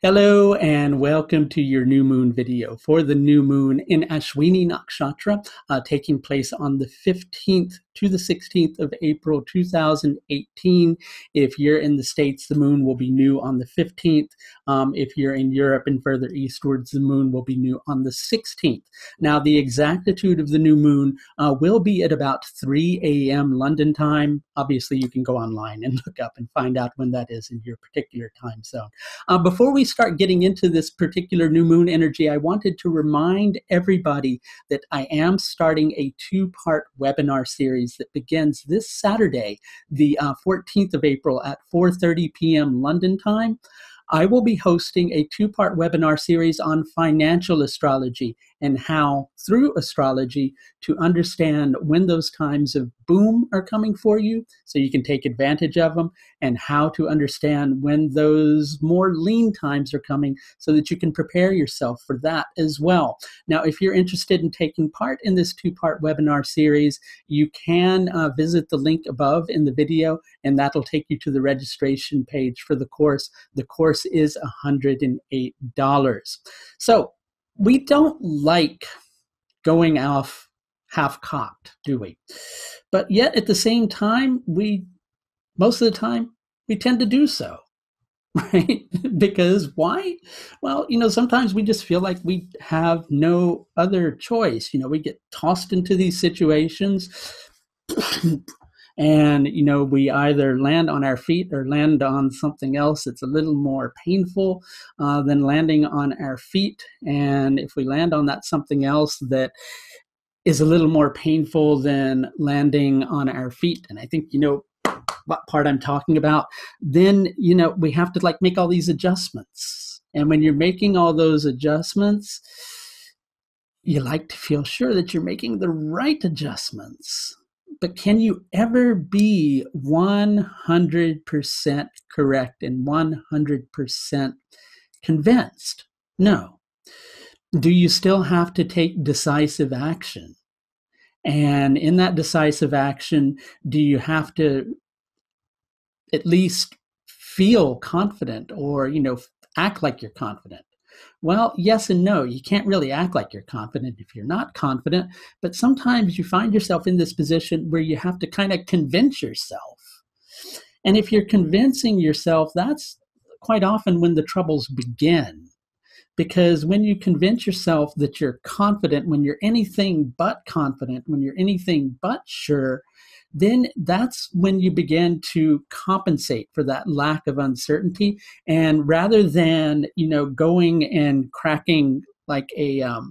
Hello and welcome to your new moon video for the new moon in Ashwini Nakshatra, taking place on the 15th to the 16th of April 2018. If you're in the States, the moon will be new on the 15th. If you're in Europe and further eastwards, the moon will be new on the 16th. Now, the exactitude of the new moon will be at about 3 a.m. London time. Obviously, you can go online and look up and find out when that is in your particular time zone. Before we start getting into this particular new moon energy, I wanted to remind everybody that I am starting a two-part webinar series that begins this Saturday, the 14th of April at 4:30 p.m. London time. I will be hosting a two-part webinar series on financial astrology and how, through astrology, to understand when those times of boom are coming for you so you can take advantage of them, and how to understand when those more lean times are coming so that you can prepare yourself for that as well. Now, if you're interested in taking part in this two-part webinar series, you can visit the link above in the video, and that'll take you to the registration page for the course. The course is $108. So we don't like going off half-cocked, do we? But yet at the same time, most of the time, we tend to do so, right? Because why? Well, sometimes we just feel like we have no other choice. We get tossed into these situations and, we either land on our feet or land on something else that's a little more painful than landing on our feet. And if we land on that something else that is a little more painful than landing on our feet, and I think, what part I'm talking about, then, we have to make all these adjustments. And when you're making all those adjustments, you like to feel sure that you're making the right adjustments. But can you ever be 100% correct and 100% convinced? No. Do you still have to take decisive action? And in that decisive action, do you have to at least feel confident or, act like you're confident? Well, yes and no. You can't really act like you're confident if you're not confident, but sometimes you find yourself in this position where you have to kind of convince yourself. And if you're convincing yourself, that's quite often when the troubles begin. Because when you convince yourself that you're confident, when you're anything but confident, when you're anything but sure, then that's when you begin to compensate for that lack of uncertainty. And rather than, going and cracking like a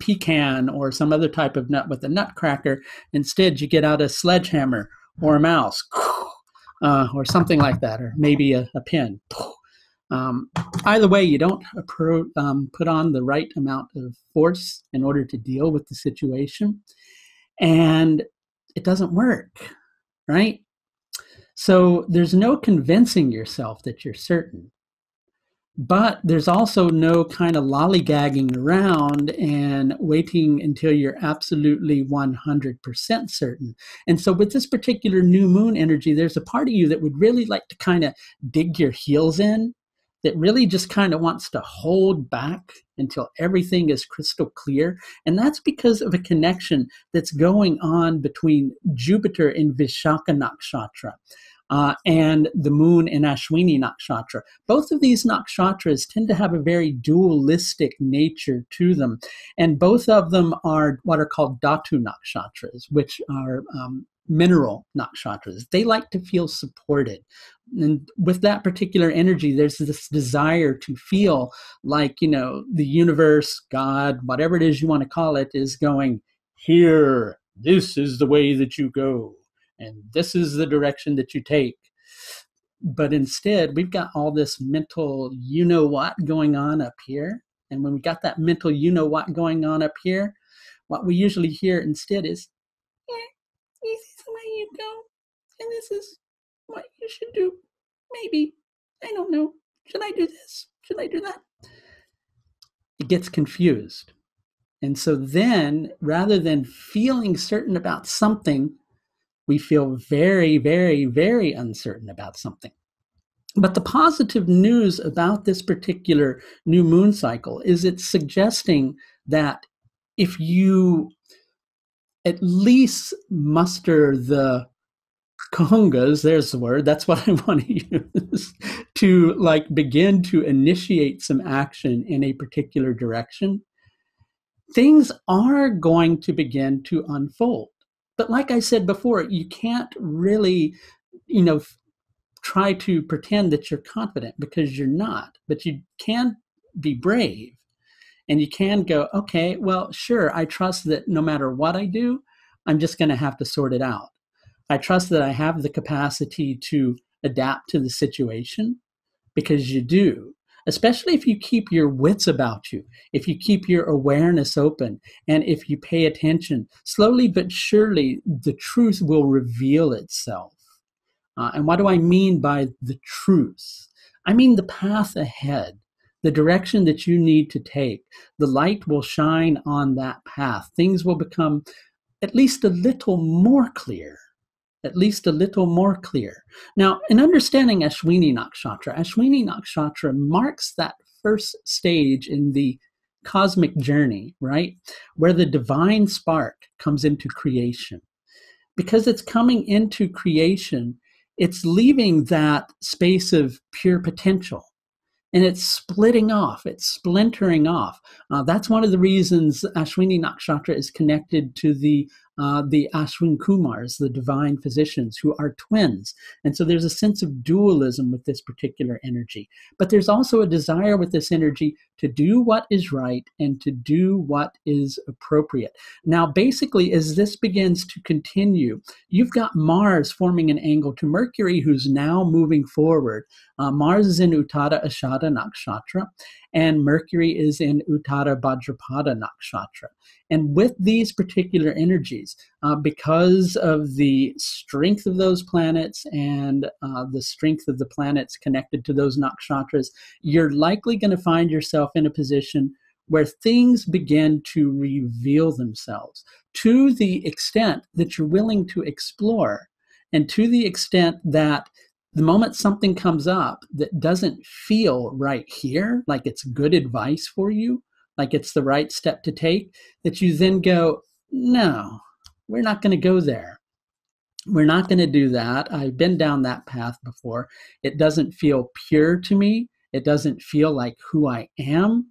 pecan or some other type of nut with a nutcracker, instead you get out a sledgehammer or a mouse or something like that, or maybe a pen. Either way, you don't put on the right amount of force in order to deal with the situation, and it doesn't work, right? So there's no convincing yourself that you're certain, but there's also no kind of lollygagging around and waiting until you're absolutely 100% certain. And so with this particular new moon energy, there's a part of you that would really like to kind of dig your heels in, that really just kind of wants to hold back until everything is crystal clear. And that's because of a connection that's going on between Jupiter in Vishaka Nakshatra and the moon in Ashwini Nakshatra. Both of these nakshatras tend to have a very dualistic nature to them. And both of them are what are called Dhatu nakshatras, which are mineral nakshatras. They like to feel supported. And with that particular energy, there's this desire to feel like, the universe, God, whatever it is you want to call it, is going, here, this is the way that you go, and this is the direction that you take. But instead, we've got all this mental you-know-what going on up here. And when we got that mental you-know-what going on up here, what we usually hear instead is, this is the way you go, and this is what you should do. Maybe. I don't know. Should I do this? Should I do that? It gets confused. And so then, rather than feeling certain about something, we feel very, very, very uncertain about something. But the positive news about this particular new moon cycle is it's suggesting that if you at least muster the kahungas, there's the word, that's what I want to use, to like begin to initiate some action in a particular direction, things are going to begin to unfold. But like I said before, you can't really, you know, try to pretend that you're confident because you're not, but you can be brave and you can go, okay, well, sure, I trust that no matter what I do, I'm just going to have to sort it out. I trust that I have the capacity to adapt to the situation, because you do, especially if you keep your wits about you, if you keep your awareness open, and if you pay attention. Slowly but surely, the truth will reveal itself. And what do I mean by the truth? I mean the path ahead, the direction that you need to take. The light will shine on that path. Things will become at least a little more clear. At least a little more clear. Now, in understanding Ashwini Nakshatra marks that first stage in the cosmic journey, right? Where the divine spark comes into creation. Because it's coming into creation, it's leaving that space of pure potential and it's splitting off, it's splintering off. That's one of the reasons Ashwini Nakshatra is connected to the Ashwin Kumars, the divine physicians, who are twins. And so there's a sense of dualism with this particular energy. But there's also a desire with this energy to do what is right and to do what is appropriate. Now, basically, as this begins to continue, you've got Mars forming an angle to Mercury, who's now moving forward. Mars is in Uttara Ashadha Nakshatra, and Mercury is in Uttara Bhadrapada Nakshatra. And with these particular energies, because of the strength of those planets and the strength of the planets connected to those nakshatras, you're likely going to find yourself in a position where things begin to reveal themselves to the extent that you're willing to explore, and to the extent that the moment something comes up that doesn't feel right here, like it's good advice for you, like it's the right step to take, that you then go, no, we're not going to go there. We're not going to do that. I've been down that path before. It doesn't feel pure to me. It doesn't feel like who I am.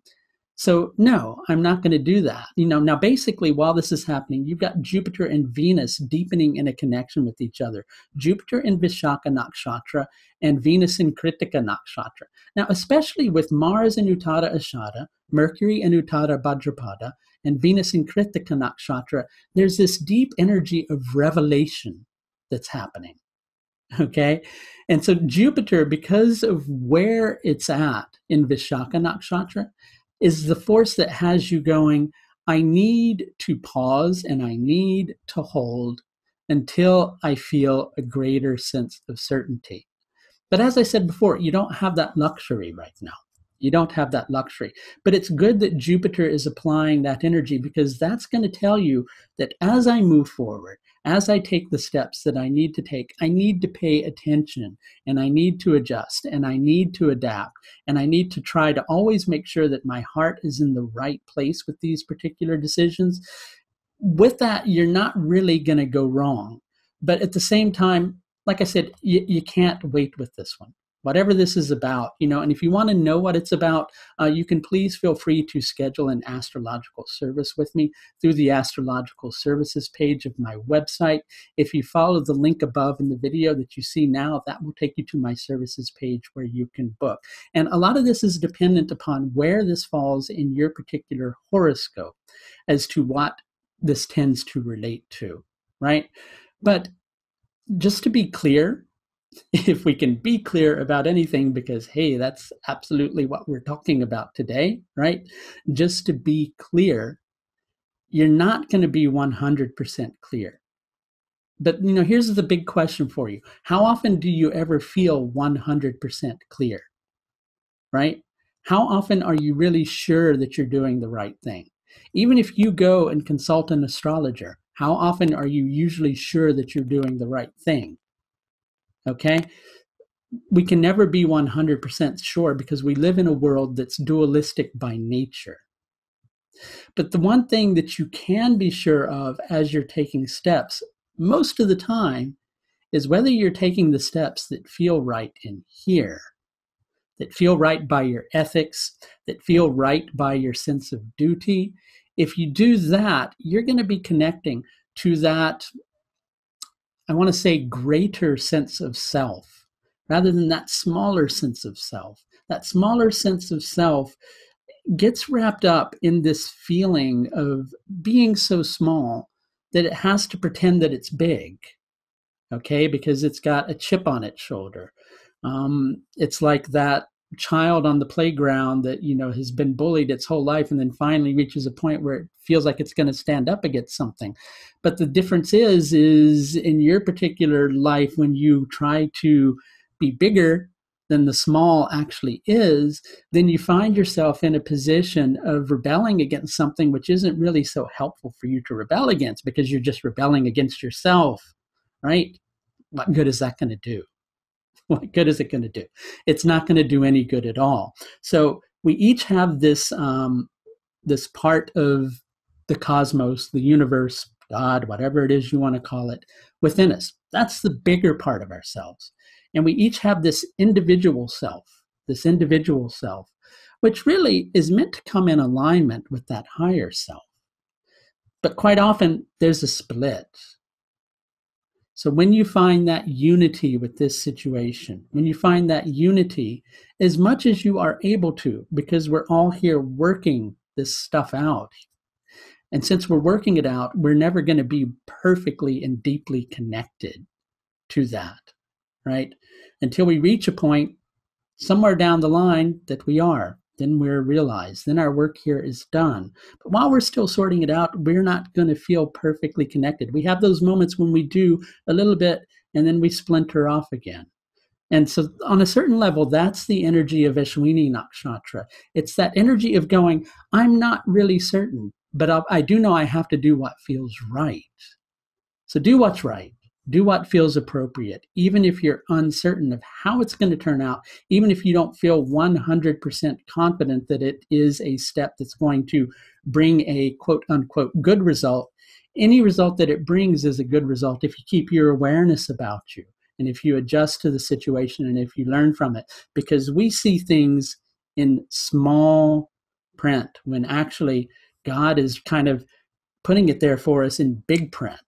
So no, I'm not going to do that. Now basically while this is happening, you've got Jupiter and Venus deepening in a connection with each other. Jupiter in Vishaka Nakshatra and Venus in Kritika Nakshatra. Now, especially with Mars in Uttara Ashadha, Mercury in Uttara Bhadrapada, and Venus in Kritika Nakshatra, there's this deep energy of revelation that's happening. Okay. And so Jupiter, because of where it's at in Vishaka Nakshatra, is the force that has you going, I need to pause and I need to hold until I feel a greater sense of certainty. But as I said before, you don't have that luxury right now. You don't have that luxury. But it's good that Jupiter is applying that energy, because that's going to tell you that as I move forward, as I take the steps that I need to take, I need to pay attention, and I need to adjust, and I need to adapt, and I need to try to always make sure that my heart is in the right place with these particular decisions. With that, you're not really going to go wrong. But at the same time, like I said, you can't wait with this one. Whatever this is about, and if you want to know what it's about, you can please feel free to schedule an astrological service with me through the astrological services page of my website. If you follow the link above in the video that you see now, that will take you to my services page where you can book. And a lot of this is dependent upon where this falls in your particular horoscope as to what this tends to relate to, right? But just to be clear, if we can be clear about anything, because, hey, that's absolutely what we're talking about today, right? Just to be clear, you're not going to be 100% clear. But, here's the big question for you. How often do you ever feel 100% clear, right? How often are you really sure that you're doing the right thing? Even if you go and consult an astrologer, how often are you usually sure that you're doing the right thing? Okay? we can never be 100% sure because we live in a world that's dualistic by nature. But the one thing that you can be sure of as you're taking steps, most of the time, is whether you're taking the steps that feel right in here, that feel right by your ethics, that feel right by your sense of duty. If you do that, you're going to be connecting to that, I want to say, greater sense of self, rather than that smaller sense of self. That smaller sense of self gets wrapped up in this feeling of being so small that it has to pretend that it's big, okay, because it's got a chip on its shoulder. It's like that child on the playground that, you know, has been bullied its whole life and then finally reaches a point where it feels like it's going to stand up against something. But the difference is in your particular life, when you try to be bigger than the small actually is, then you find yourself in a position of rebelling against something which isn't really so helpful for you to rebel against, because you're just rebelling against yourself, right? What good is that going to do? What good is it going to do? It's not going to do any good at all. So we each have this this part of the cosmos, the universe, God, whatever it is you want to call it, within us. That's the bigger part of ourselves. And we each have this individual self, which really is meant to come in alignment with that higher self. But quite often there's a split. So when you find that unity with this situation, when you find that unity, as much as you are able to, because we're all here working this stuff out. And since we're working it out, we're never going to be perfectly and deeply connected to that, right? Until we reach a point somewhere down the line that we are. Then we're realized, then our work here is done. But while we're still sorting it out, we're not going to feel perfectly connected. We have those moments when we do a little bit and then we splinter off again. And so on a certain level, that's the energy of Ashwini Nakshatra. It's that energy of going, I'm not really certain, but I do know I have to do what feels right. So do what's right. Do what feels appropriate, even if you're uncertain of how it's going to turn out, even if you don't feel 100% confident that it is a step that's going to bring a quote unquote good result. Any result that it brings is a good result if you keep your awareness about you and if you adjust to the situation and if you learn from it, because we see things in small print when actually God is kind of putting it there for us in big print.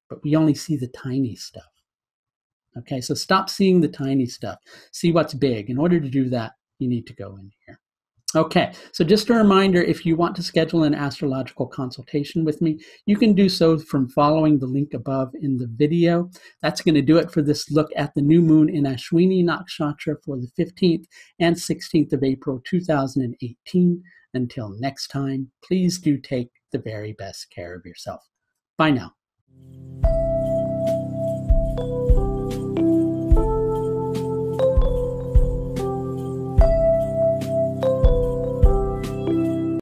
But we only see the tiny stuff. Okay, so stop seeing the tiny stuff. See what's big. In order to do that, you need to go in here. Okay, so just a reminder, if you want to schedule an astrological consultation with me, you can do so from following the link above in the video. That's going to do it for this look at the new moon in Ashwini Nakshatra for the 15th and 16th of April, 2018. Until next time, please do take the very best care of yourself. Bye now.